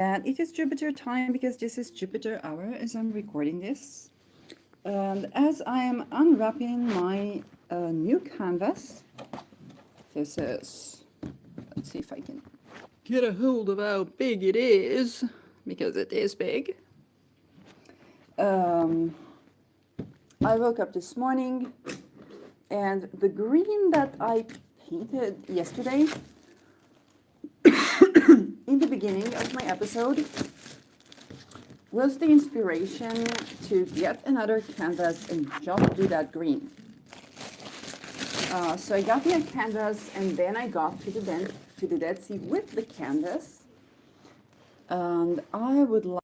And it is Jupiter time because this is Jupiter hour as I'm recording this. And as I am unwrapping my new canvas, this is, let's see if I can get a hold of how big it is, because it is big. Um, I woke up this morning and the green that I painted yesterday in the beginning of my episode was the inspiration to get another canvas and just do that green. So I got me a canvas and then I got to the Dead Sea with the canvas. And I would like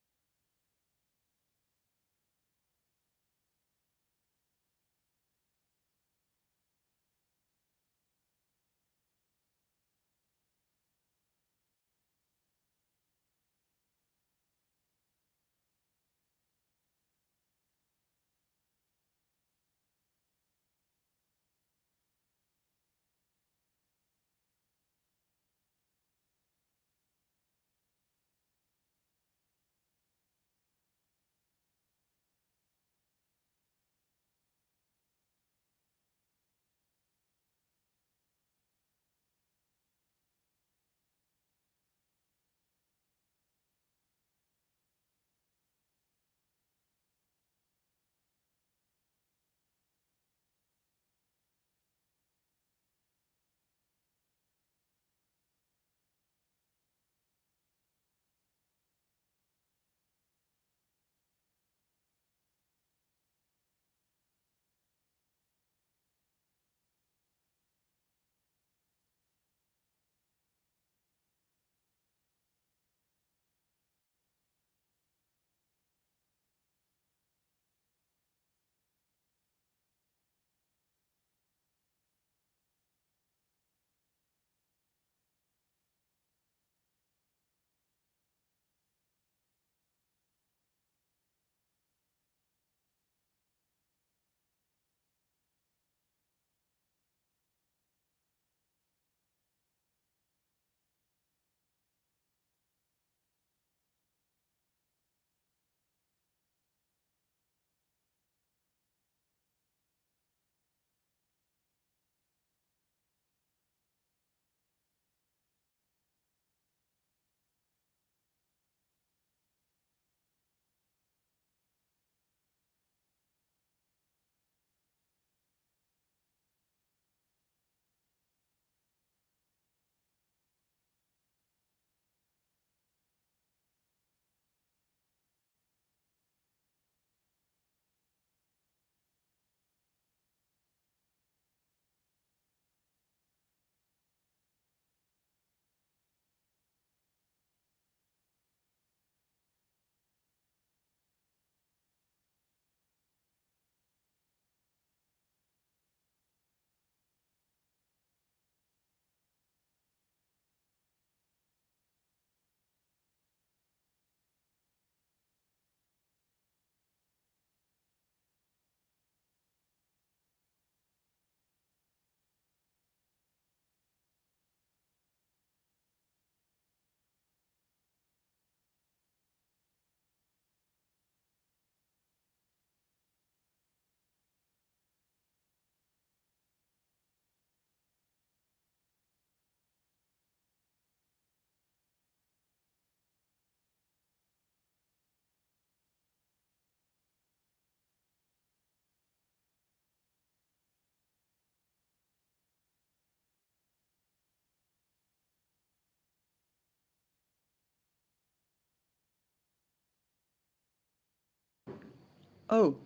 Oh,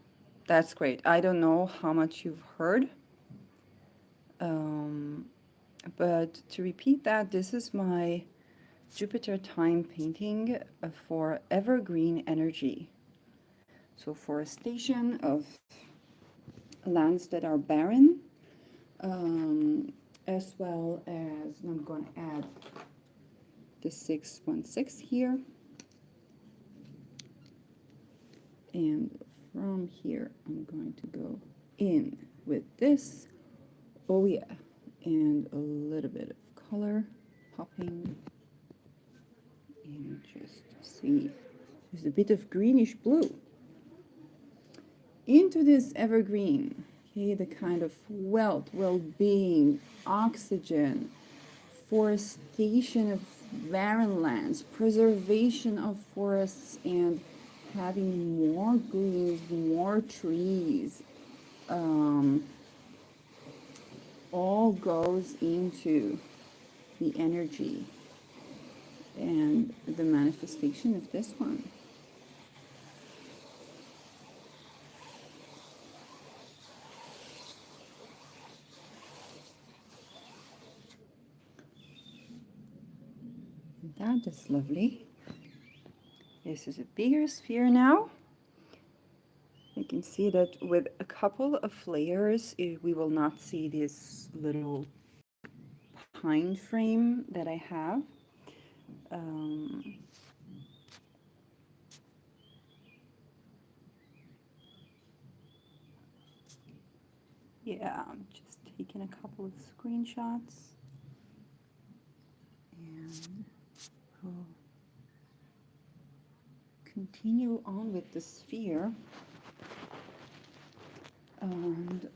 that's great. I don't know how much you've heard, um, but to repeat that, this is my Jupiter time painting for evergreen energy. So forestation of lands that are barren, as well as, and I'm going to add the 616 here. And from here, I'm going to go in with this. Oh yeah, and a little bit of color popping And just see, there's a bit of greenish blue into this evergreen. Okay, the kind of wealth, well-being, oxygen, forestation of barren lands, preservation of forests, and having more greens, more trees, all goes into the energy and the manifestation of this one. That is lovely. This is a bigger sphere now. You can see that with a couple of layers, we will not see this little pine frame that I have. Yeah, I'm just taking a couple of screenshots and we'll continue on with the sphere. And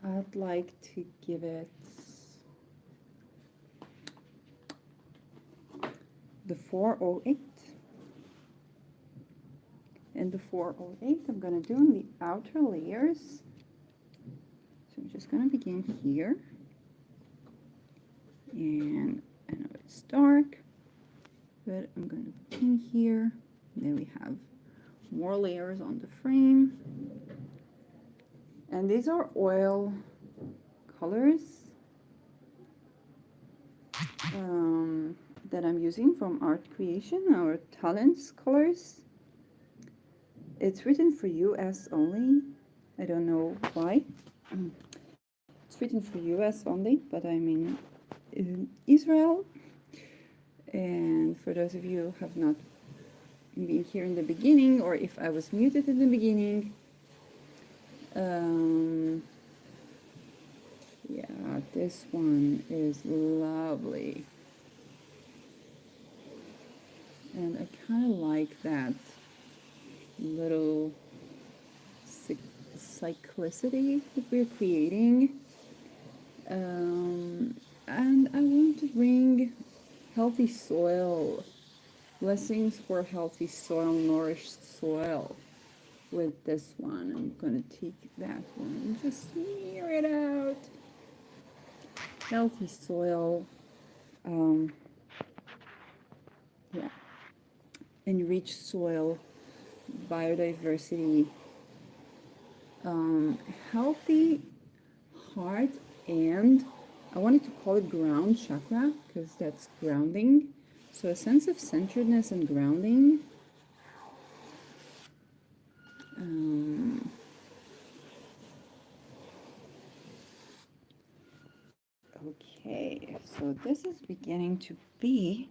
I'd like to give it the 408. And the 408 I'm going to do in the outer layers. So I'm just going to begin here. And I know it's dark, but I'm going to begin here. And then we have more layers on the frame. And these are oil colors that I'm using from Art Creation, our Talents colors. It's written for US only. I don't know why. It's written for US only, but I'm in Israel. And for those of you who have not been here in the beginning, or if I was muted in the beginning, yeah, this one is lovely. And I kind of like that little cyclicity that we're creating. And I want to bring healthy soil, blessings for healthy soil, nourished soil with this one. I'm going to take that one and just smear it out. Healthy soil. Yeah. Enriched soil, biodiversity, healthy heart, and I wanted to call it ground chakra because that's grounding. So a sense of centeredness and grounding. Okay, so this is beginning to be,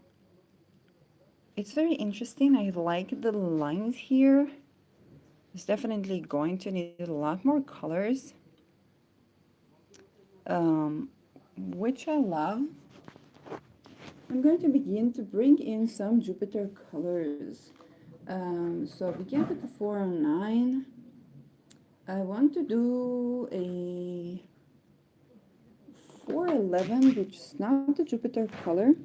it's very interesting. I like the lines here. It's definitely going to need a lot more colors, which I love. I'm going to begin to bring in some Jupiter colors. So begin with the 409. I want to do a 411, which is not the Jupiter color.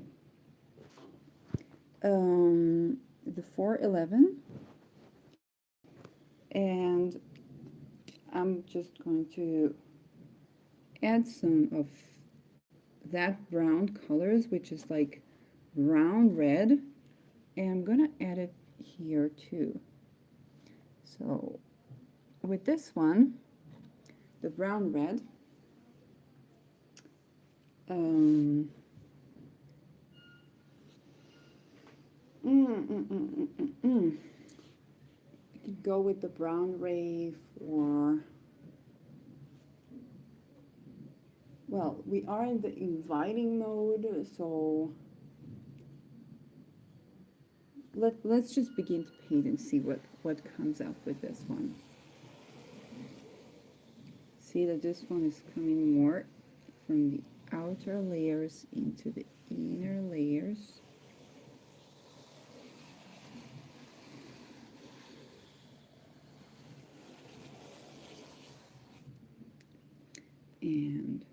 The 411. And I'm just going to add some of that brown colors, which is like brown red, and I'm gonna add it here too. So with this one, the brown red, I could go with the brown ray for, well, we are in the inviting mode, so let's just begin to paint and see what comes up with this one. See that this one is coming more from the outer layers into the inner layers. and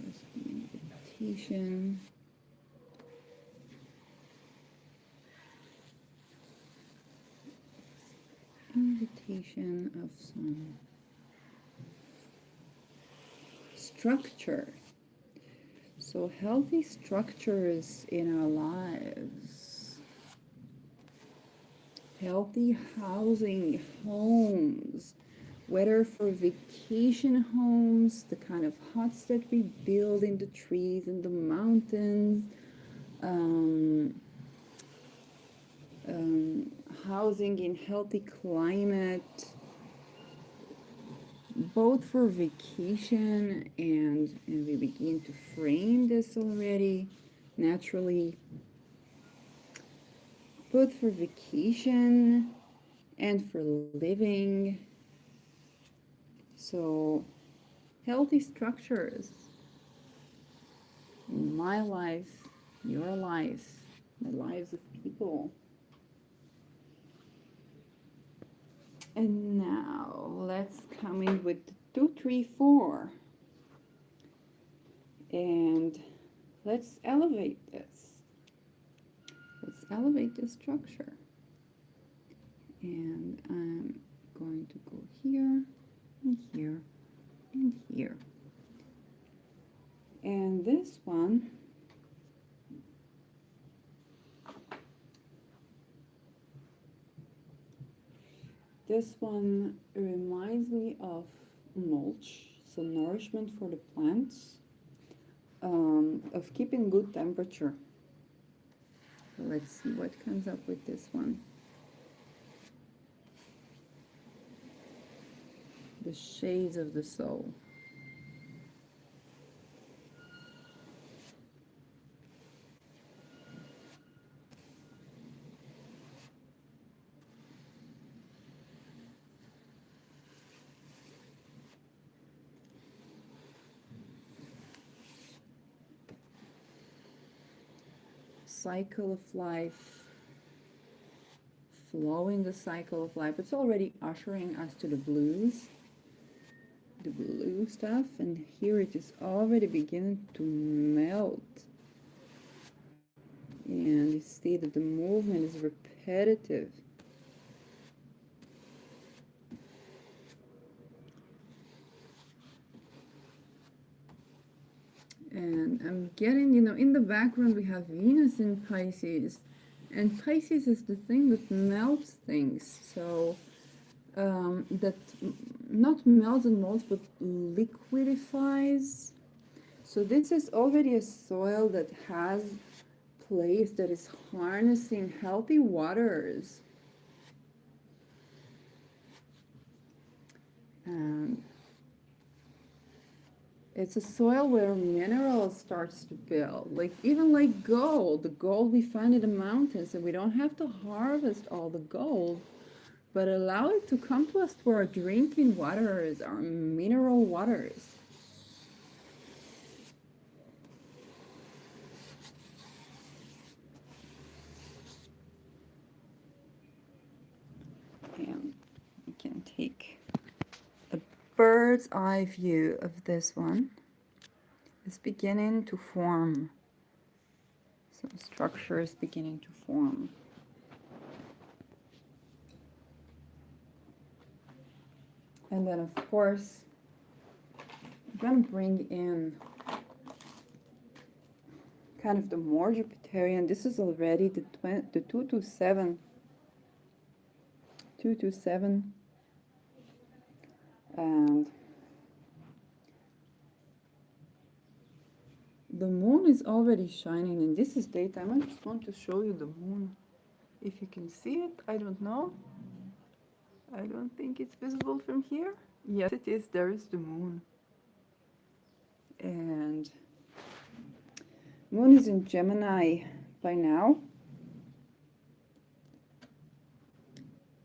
just an invitation. Invitation of some structure. So healthy structures in our lives. Healthy housing, homes, whether for vacation homes, the kind of huts that we build in the trees and the mountains, housing in healthy climate, both for vacation and we begin to frame this already naturally, both for vacation and for living. So healthy structures, my life, your life, the lives of people. And now let's come in with 2, 3, 4. And let's elevate this. Let's elevate this structure. And I'm going to go here, and here, and here. And this one, reminds me of mulch, so nourishment for the plants, of keeping good temperature. So let's see what comes up with this one. The shades of the soul. Cycle of life, flowing the cycle of life. It's already ushering us to the blues, the blue stuff, and here it is already beginning to melt. And you see that the movement is repetitive. And I'm getting, in the background we have Venus in Pisces. And Pisces is the thing that melts things. So that not melts and molds, but liquidifies. So this is already a soil that has place that is harnessing healthy waters. And it's a soil where minerals starts to build, even like gold. The gold we find in the mountains, and we don't have to harvest all the gold, but allow it to come to us through our drinking waters, our mineral waters. And we can take a bird's eye view of this one. It's beginning to form. Some structure is beginning to form. And then, of course, I'm going to bring in kind of the more Jupiterian. This is already the 227. 227. And the moon is already shining, and this is daytime. I just want to show you the moon. If you can see it, I don't know. I don't think it's visible from here. Yes, it is. There is the moon. And moon is in Gemini by now.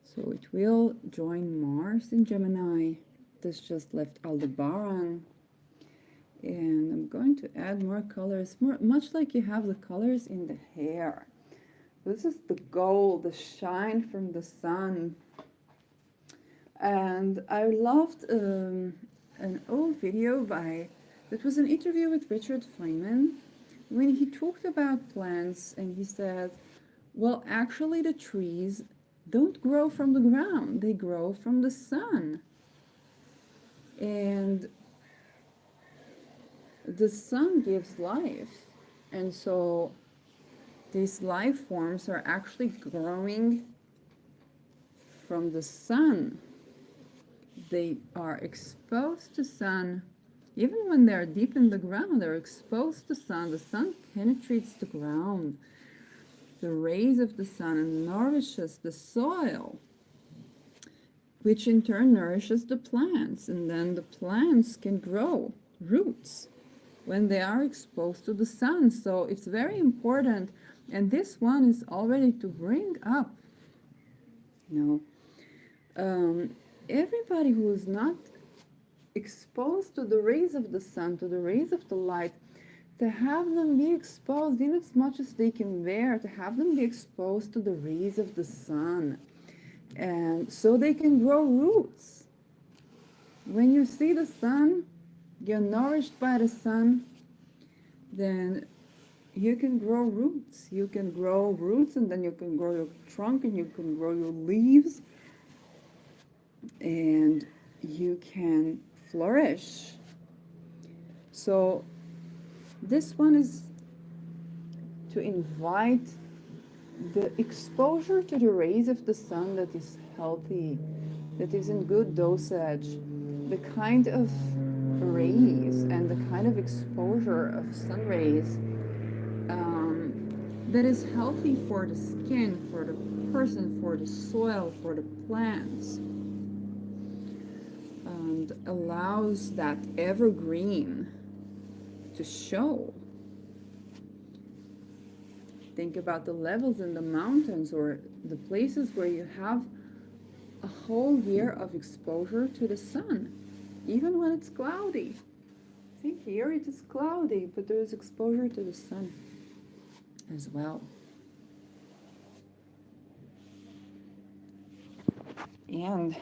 So it will join Mars in Gemini. This just left Aldebaran. And I'm going to add more colors, much like you have the colors in the hair. This is the gold, the shine from the sun. And I loved an old video that was an interview with Richard Feynman when he talked about plants, and he said, well, actually the trees don't grow from the ground, they grow from the sun. And the sun gives life. And so these life forms are actually growing from the sun. They are exposed to sun. Even when they're deep in the ground, they're exposed to sun. The sun penetrates the ground. The rays of the sun nourishes the soil, which in turn nourishes the plants. And then the plants can grow roots when they are exposed to the sun. So it's very important. And this one is already to bring up, you know, everybody who is not exposed to the rays of the sun, to the rays of the light, to have them be exposed, even as much as they can bear, to have them be exposed to the rays of the sun, and so they can grow roots. When you see the sun, you're nourished by the sun, then you can grow roots. You can grow roots, and then you can grow your trunk, and you can grow your leaves, and you can flourish. So this one is to invite the exposure to the rays of the sun that is healthy, that is in good dosage, the kind of rays and the kind of exposure of sun rays that is healthy for the skin, for the person, for the soil, for the plants, and allows that evergreen to show. Think about the levels in the mountains or the places where you have a whole year of exposure to the sun, even when it's cloudy. See, here it is cloudy, but there is exposure to the sun as well. And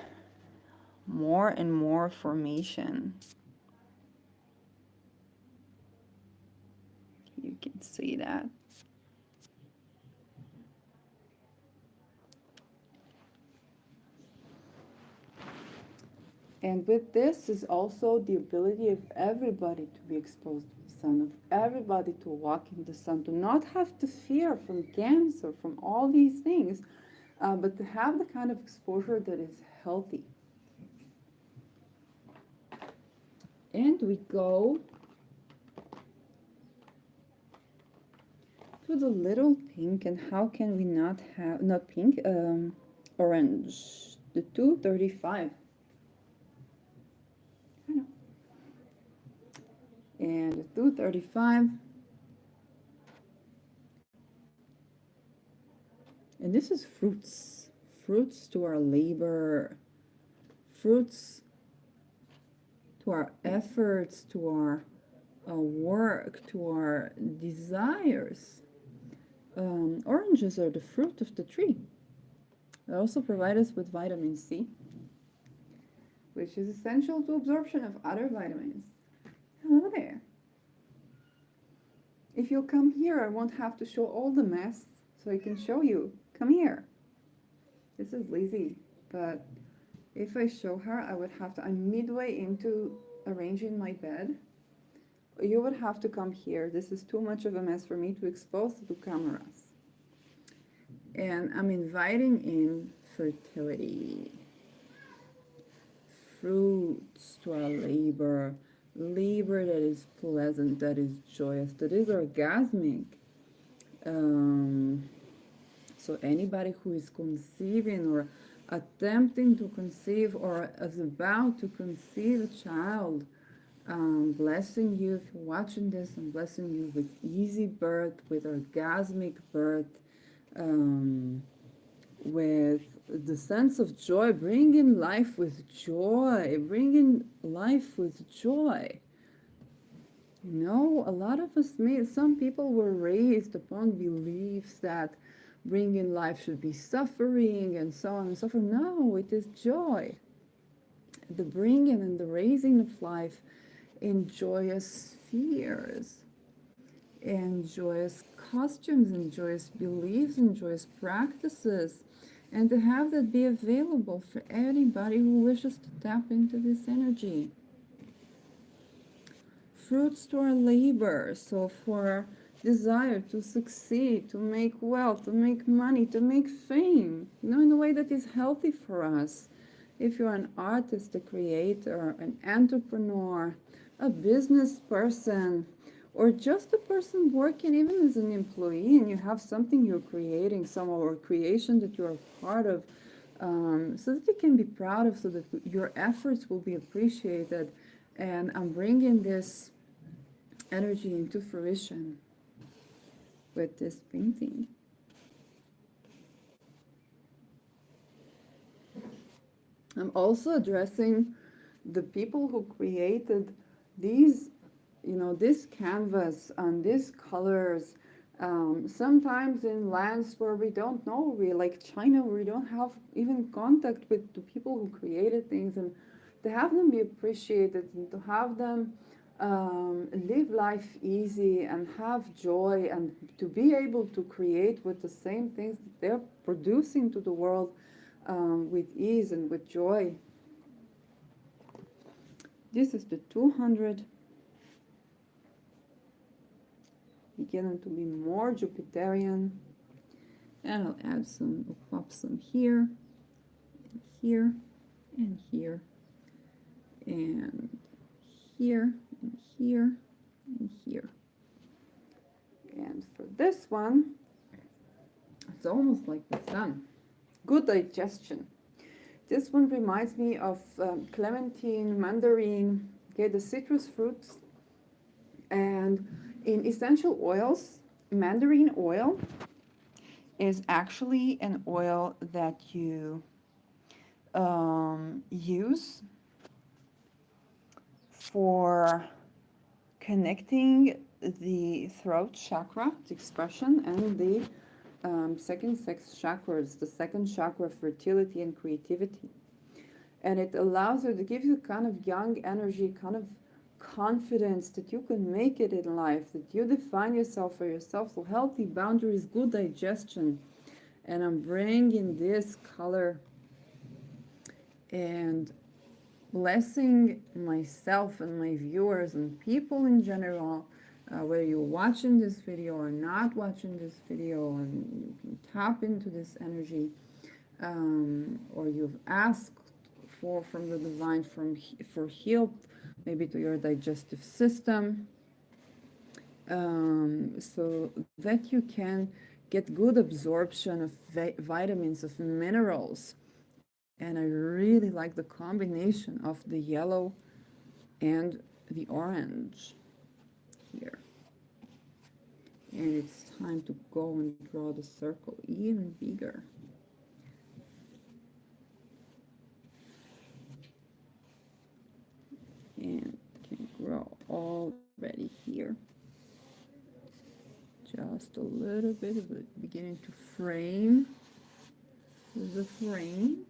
more formation. You can see that. And with this is also the ability of everybody to be exposed to the sun, of everybody to walk in the sun, to not have to fear from cancer, from all these things, but to have the kind of exposure that is healthy. And we go to the little pink, and how can we not have, not pink, orange, the 235. And the 235, and this is fruits to our labor, fruits to our efforts, to our work, to our desires. Oranges are the fruit of the tree. They also provide us with vitamin C, which is essential to absorption of other vitamins. Hello there. If you'll come here, I won't have to show all the mess, so I can show you. Come here. This is Lizzie, but if I show her, I would have to, I'm midway into arranging my bed. You would have to come here. This is too much of a mess for me to expose to cameras. And I'm inviting in fertility, fruits to our labor that is pleasant, that is joyous, that is orgasmic. So anybody who is conceiving or attempting to conceive or is about to conceive a child, blessing you, if you're watching this, I'm blessing you with easy birth, with orgasmic birth, with the sense of joy, bringing life with joy, bringing life with joy. You know, a lot of us, some people were raised upon beliefs that bringing life should be suffering and so on and so forth. No, it is joy. the bringing and the raising of life in joyous spheres, in joyous costumes, in joyous beliefs, in joyous practices, and to have that be available for anybody who wishes to tap into this energy. Fruits to our labor, so for desire to succeed, to make wealth, to make money, to make fame, in a way that is healthy for us. If you're an artist, a creator, an entrepreneur, a business person, or just a person working even as an employee, and you have something you're creating, some or creation that you're a part of, so that you can be proud of, so that your efforts will be appreciated. And I'm bringing this energy into fruition with this painting. I'm also addressing the people who created these, this canvas and these colors. Sometimes in lands where we don't know, like China, where we don't have even contact with the people who created things, and to have them be appreciated and to have them live life easy and have joy, and to be able to create with the same things that they're producing to the world with ease and with joy. This is the 200, beginning to be more Jupiterian, and I'll add some, I'll pop some here, and here, and here, and here, and here, and here. And for this one, it's almost like the sun. Good digestion. This one reminds me of clementine, mandarin, okay, the citrus fruits. And in essential oils, mandarin oil is actually an oil that you use for connecting the throat chakra, the expression, and the second sex chakras, the second chakra, fertility and creativity. And it allows you, to give you kind of young energy, kind of confidence that you can make it in life, that you define yourself for yourself. So healthy boundaries, good digestion. And I'm bringing this color and blessing myself and my viewers and people in general, whether you're watching this video or not watching this video, and you can tap into this energy, or you've asked from the divine for help, maybe to your digestive system, so that you can get good absorption of vitamins, of minerals. And I really like the combination of the yellow and the orange here. And it's time to go and draw the circle even bigger. And can grow already here. Just a little bit of it beginning to frame the frame.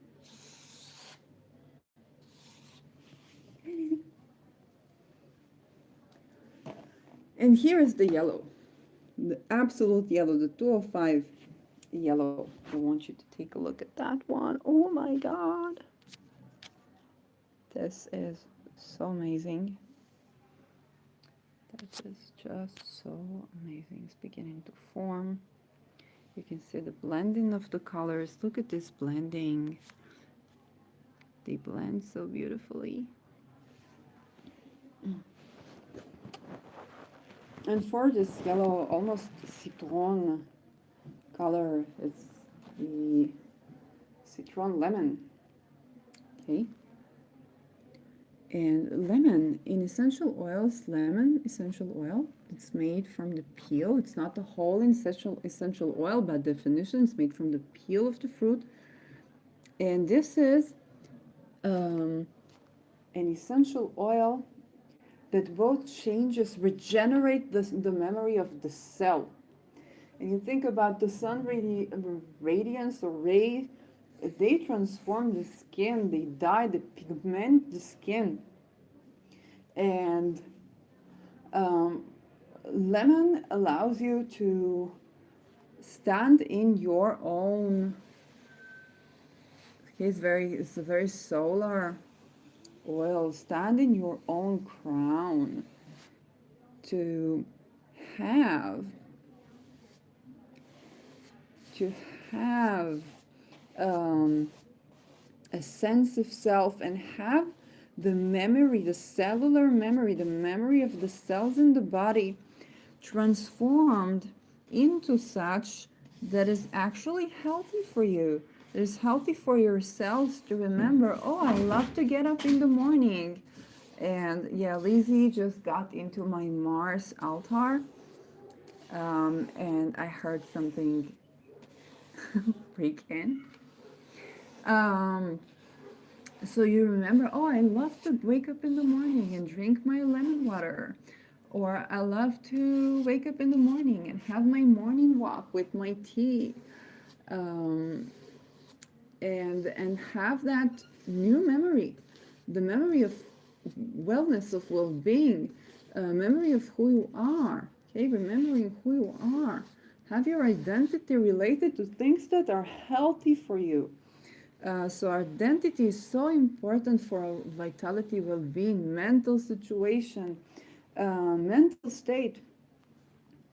And here is the yellow, the absolute yellow, the 205 yellow. I want you to take a look at that one. Oh my God. This is so amazing. That is just so amazing. It's beginning to form. You can see the blending of the colors. Look at this blending. They blend so beautifully. And for this yellow, almost citron color, it's the citron lemon. Okay. And lemon, in essential oils, lemon essential oil, it's made from the peel. It's not the whole essential oil, by definition. It's made from the peel of the fruit. And this is an essential oil that both changes, regenerate the memory of the cell. And you think about the sun radiance or ray, they transform the skin, they dye, they pigment the skin. And lemon allows you to stand in your own, it's a very solar oil, stand in your own crown, to have to have a sense of self, and have the memory, the cellular memory, the memory of the cells in the body transformed into such that is actually healthy for you. That is healthy for your cells to remember, oh, I love to get up in the morning. And yeah, Lizzie just got into my Mars altar, and I heard something break in. So you remember, oh, I love to wake up in the morning and drink my lemon water. Or I love to wake up in the morning and have my morning walk with my tea. And have that new memory, the memory of wellness, of well-being, memory of who you are. Okay, remembering who you are. Have your identity related to things that are healthy for you. So identity is so important for our vitality, well-being, mental situation, mental state.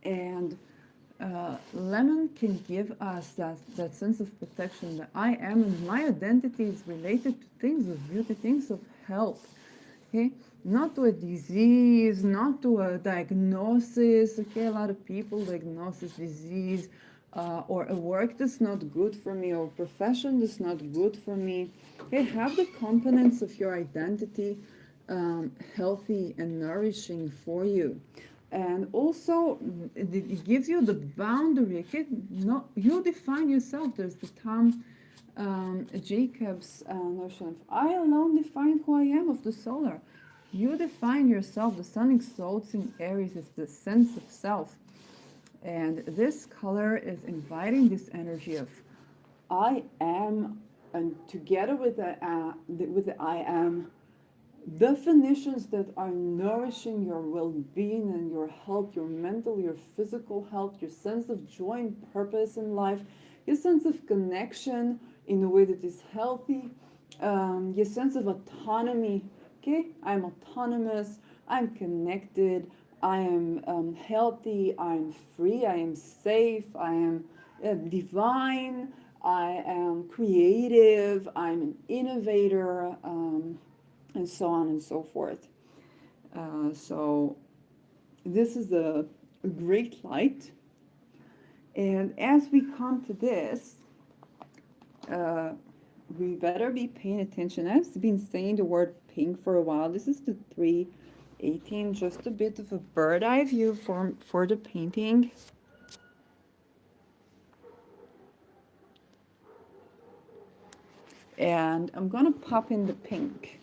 And lemon can give us that sense of protection, that I am, and my identity is related to things of beauty, things of health. Okay, not to a disease, not to a diagnosis. Okay, a lot of people diagnose disease, or a work that's not good for me, or a profession that's not good for me. Okay, have the components of your identity healthy and nourishing for you. And also, it gives you the boundary. Okay, no, you define yourself. There's the Tom Jacobs notion of I alone define who I am of the solar. You define yourself. The sun exalts in Aries is the sense of self. And this color is inviting this energy of I am, and together with the I am, definitions that are nourishing your well-being and your health, your mental, your physical health, your sense of joy and purpose in life, your sense of connection in a way that is healthy, your sense of autonomy. Okay, I'm autonomous, I'm connected, I am healthy, I'm free, I am safe, I am divine, I am creative, I'm an innovator, and so on and so forth. So this is a great light. And as we come to this, we better be paying attention. I've been saying the word pink for a while. This is the 318, just a bit of a bird eye view for the painting. And I'm going to pop in the pink.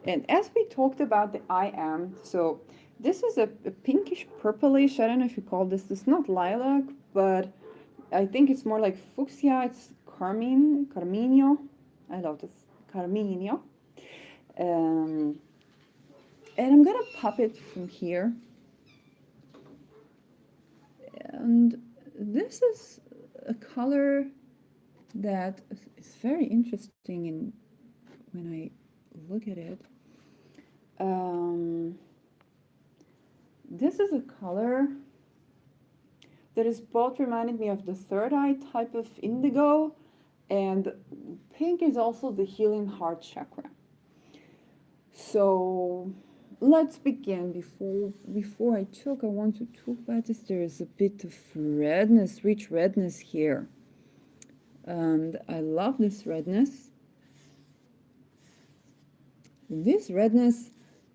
And as we talked about the I am, so this is a pinkish purplish, I don't know if you call this, it's not lilac, but I think it's more like fuchsia, it's carminio, I love this, carminio. And I'm gonna pop it from here. And this is a color that is very interesting in when I look at it. This is a color that is both reminding me of the third eye type of indigo, and pink is also the healing heart chakra. So let's begin. Before I want to talk about this. There is a bit of redness, rich redness here, and I love this redness. This redness,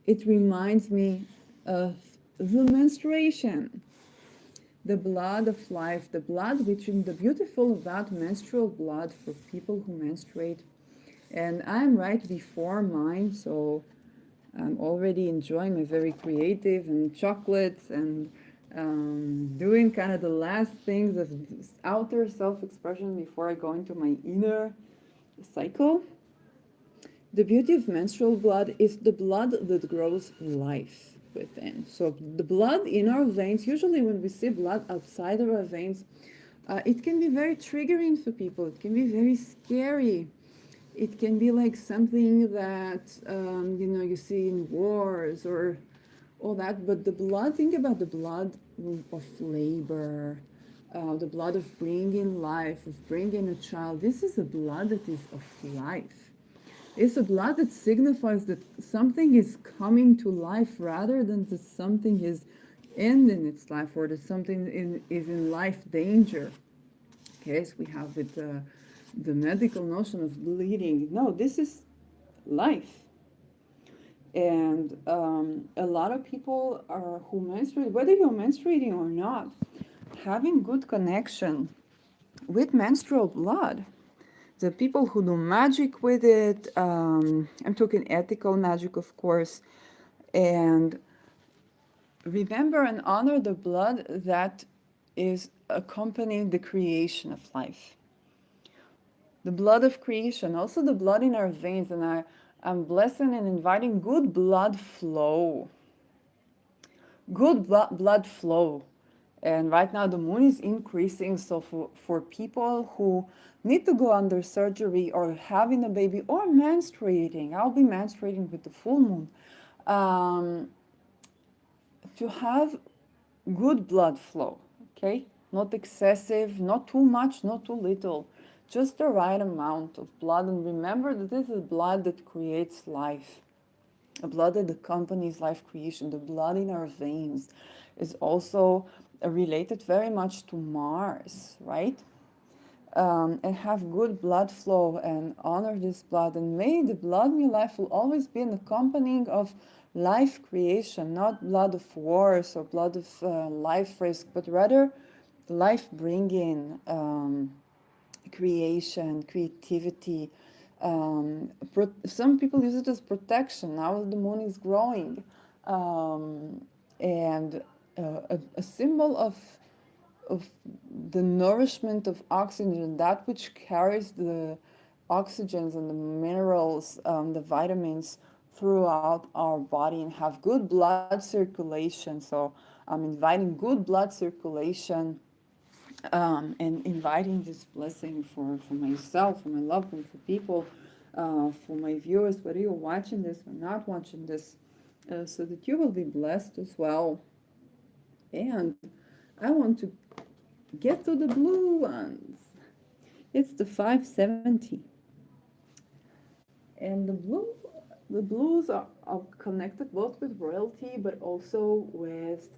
it reminds me of the menstruation, the blood of life, the blood between the beautiful about menstrual blood for people who menstruate. And I'm right before mine, so I'm already enjoying my very creative and chocolates and doing kind of the last things of outer self-expression before I go into my inner cycle. The beauty of menstrual blood is the blood that grows life within. So the blood in our veins, usually when we see blood outside of our veins, it can be very triggering for people. It can be very scary. It can be like something that, you see in wars or all that. But the blood, think about the blood of labor, the blood of bringing life, of bringing a child. This is a blood that is of life. It's a blood that signifies that something is coming to life rather than that something is ending its life or that something is in life danger. Okay, so we have with the medical notion of bleeding. No, this is life. And a lot of people are who menstruate, whether you're menstruating or not, having good connection with menstrual blood. The people who do magic with it, I'm talking ethical magic, of course, and remember and honor the blood that is accompanying the creation of life. The blood of creation, also the blood in our veins, and I'm blessing and inviting good blood flow. Good blood flow. And right now the moon is increasing, so for people who need to go under surgery or having a baby or menstruating, I'll be menstruating with the full moon, to have good blood flow, okay? Not excessive, not too much, not too little, just the right amount of blood. And remember that this is blood that creates life, a blood that accompanies life creation. The blood in our veins is also related very much to Mars, right? And have good blood flow and honor this blood. And may the blood in your life will always be an accompanying of life creation, not blood of wars or blood of life risk, but rather life bringing creation, creativity. Some people use it as protection. Now the moon is growing. And a symbol of the nourishment of oxygen, that which carries the oxygens and the minerals, the vitamins throughout our body, and have good blood circulation. So I'm inviting good blood circulation, and inviting this blessing for myself, for my loved ones, for people, for my viewers, whether you're watching this or not watching this, so that you will be blessed as well. And I want to get to the blue ones. It's the 570. And the blues are connected both with royalty, but also with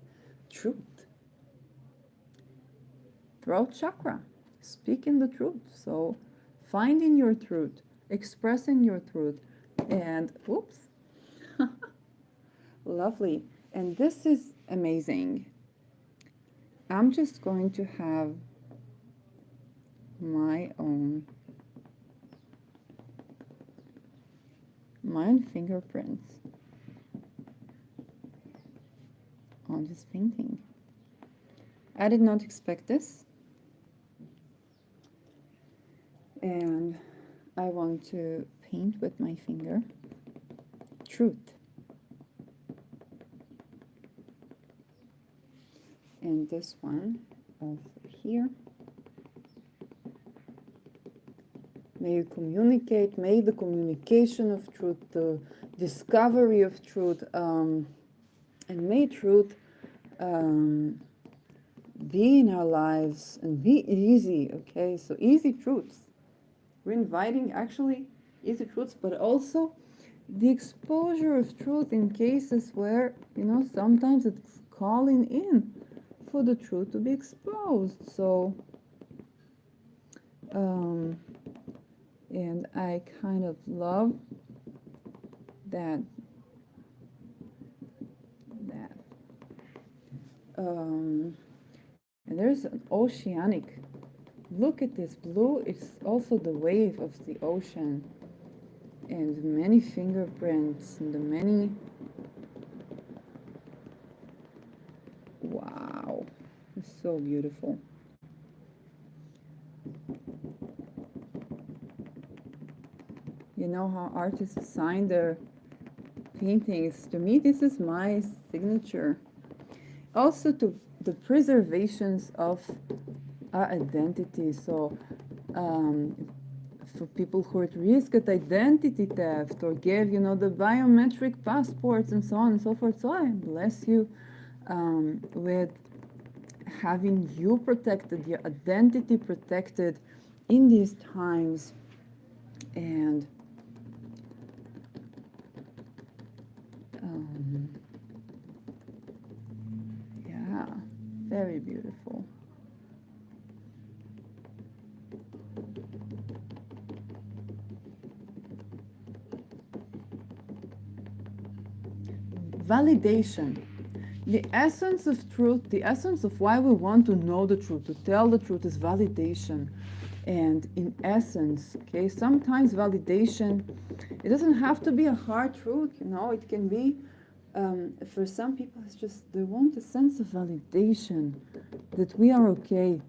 truth. Throat chakra, speaking the truth. So finding your truth, expressing your truth, and whoops, lovely. And this is amazing. I'm just going to have my own fingerprints on this painting. I did not expect this. And I want to paint with my finger truth. And this one also here. May you communicate, may the communication of truth, the discovery of truth, and may truth be in our lives and be easy, okay? So easy truths. We're inviting actually easy truths, but also the exposure of truth in cases where, sometimes it's calling in for the truth to be exposed. So, and I kind of love that, and there's an oceanic. Look at this blue, it's also the wave of the ocean, and many fingerprints and the many Wow, it's so beautiful. You know how artists sign their paintings? To me, this is my signature. Also, to the preservations of our identity. So, for people who are at risk at identity theft or give, the biometric passports and so on and so forth. So I bless you with having you protected, your identity protected in these times. And yeah, very beautiful. Validation. The essence of truth, the essence of why we want to know the truth, to tell the truth, is validation. And in essence, okay, sometimes validation, it doesn't have to be a hard truth, it can be, for some people, it's just they want a sense of validation that we are okay.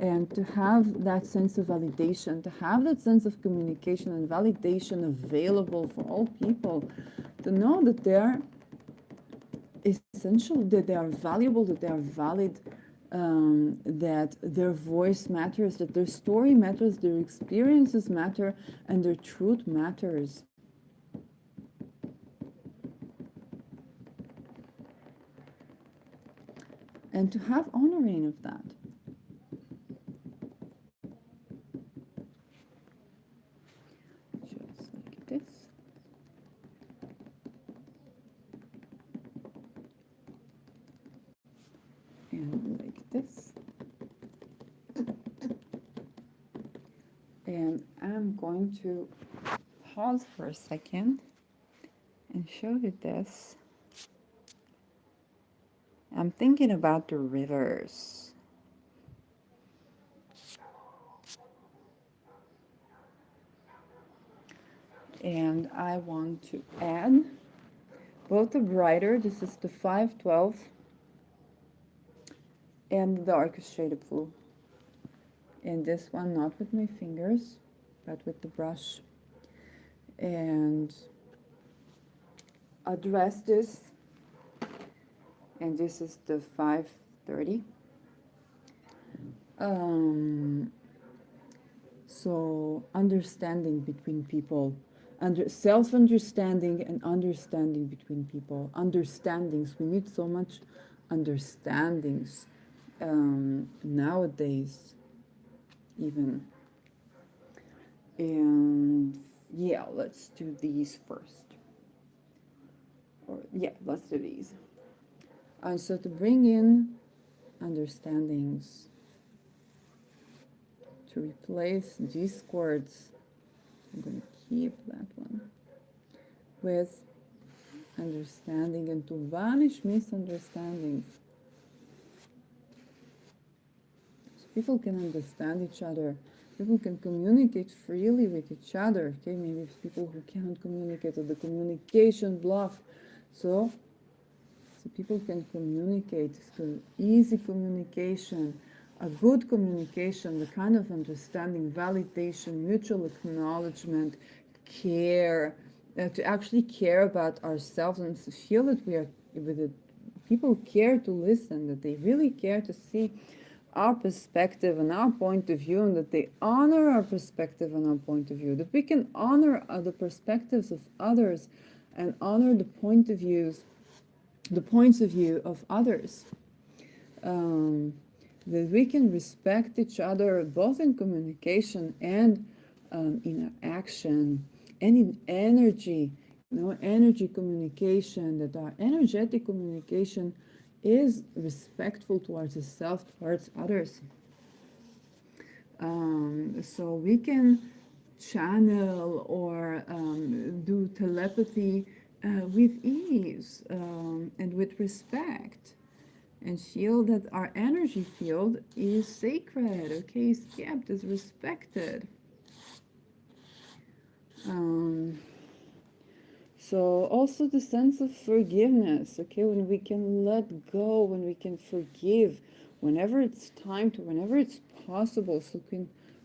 And to have that sense of validation, to have that sense of communication and validation available for all people, to know that they're essential, that they are valuable, that they are valid, that their voice matters, that their story matters, their experiences matter, and their truth matters. And to have honoring of that. Just like this. And like this. And I'm going to pause for a second and show you this. I'm thinking about the rivers. And I want to add both the brighter, this is the 512, and the darkest shade of blue. And this one, not with my fingers, but with the brush. And address this. And this is the 530. So understanding between people, self-understanding and understanding between people. Understandings, we need so much understandings nowadays even. And yeah, let's do these first. Let's do these. And so to bring in understandings, to replace discords, I'm going to keep that one, with understanding, and to banish misunderstandings. So people can understand each other. People can communicate freely with each other. Okay, maybe people who cannot communicate, or the communication block. So people can communicate. So easy communication, a good communication, the kind of understanding, validation, mutual acknowledgement, care, to actually care about ourselves and to feel that we are with it. People care to listen, that they really care to see our perspective and our point of view, and that they honor our perspective and our point of view, that we can honor the perspectives of others and honor the points of view of others. That we can respect each other both in communication and in action and in energy, energy communication, that our energetic communication is respectful towards self, towards others. So we can channel or do telepathy with ease and with respect, and feel that our energy field is sacred, okay, is kept, is respected. So also the sense of forgiveness, okay, when we can let go, when we can forgive, whenever it's time to, whenever it's possible, so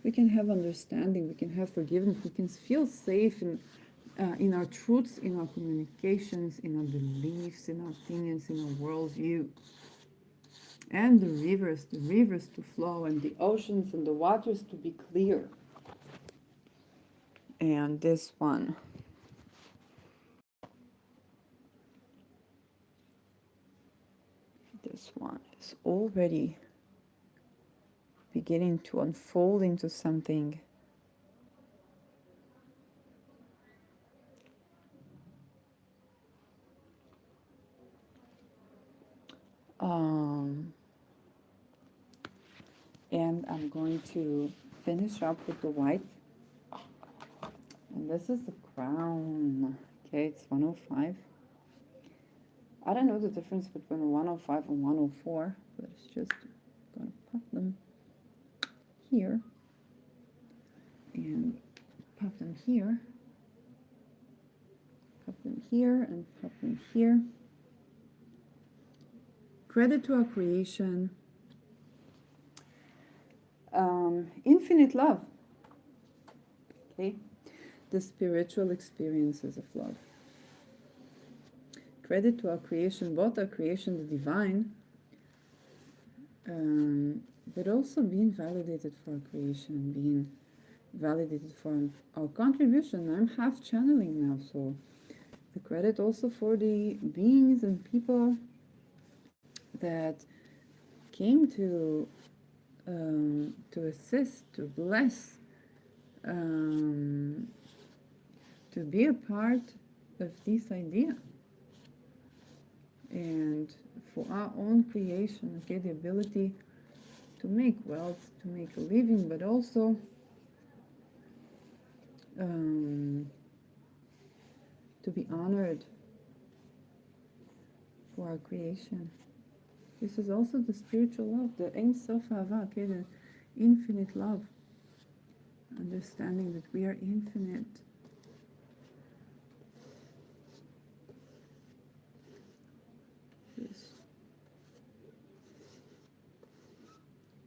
we can have understanding, we can have forgiveness, we can feel safe in our truths, in our communications, in our beliefs, in our opinions, in our worldview. And the rivers to flow, and the oceans and the waters to be clear. And this one. This one is already beginning to unfold into something and I'm going to finish up with the white, and this is the crown. Okay, it's 105. I don't know the difference between 105 and 104, but it's just gonna pop them here and pop them here, pop them here, and pop them here. Credit to our creation. Infinite love. Okay, the spiritual experiences of love. Credit to our creation, both our creation, the divine, but also being validated for our creation, being validated for our contribution. I'm half channeling now, so the credit also for the beings and people that came to assist, to bless, to be a part of this idea, and for our own creation, okay, the ability to make wealth, to make a living, but also to be honored for our creation. This is also the spiritual love, the Ein Sof Hava, okay, the infinite love, understanding that we are infinite. This,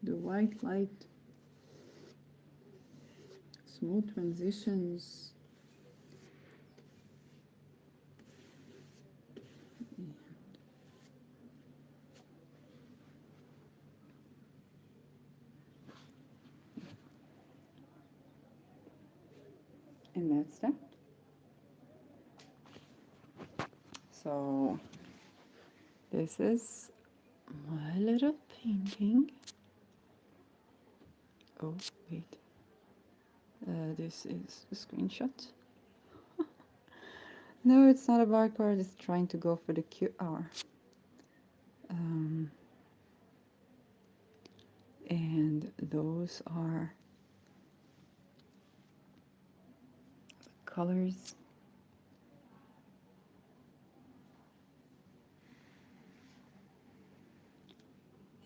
the white light, smooth transitions. And that's that. So this is my little painting. Oh, wait. This is a screenshot. No, it's not a barcode. It's trying to go for the QR. And those are the colors.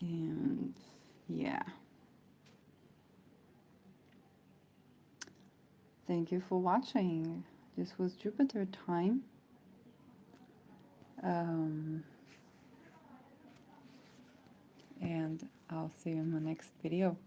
And yeah. Thank you for watching. This was Jupiter time. And I'll see you in my next video.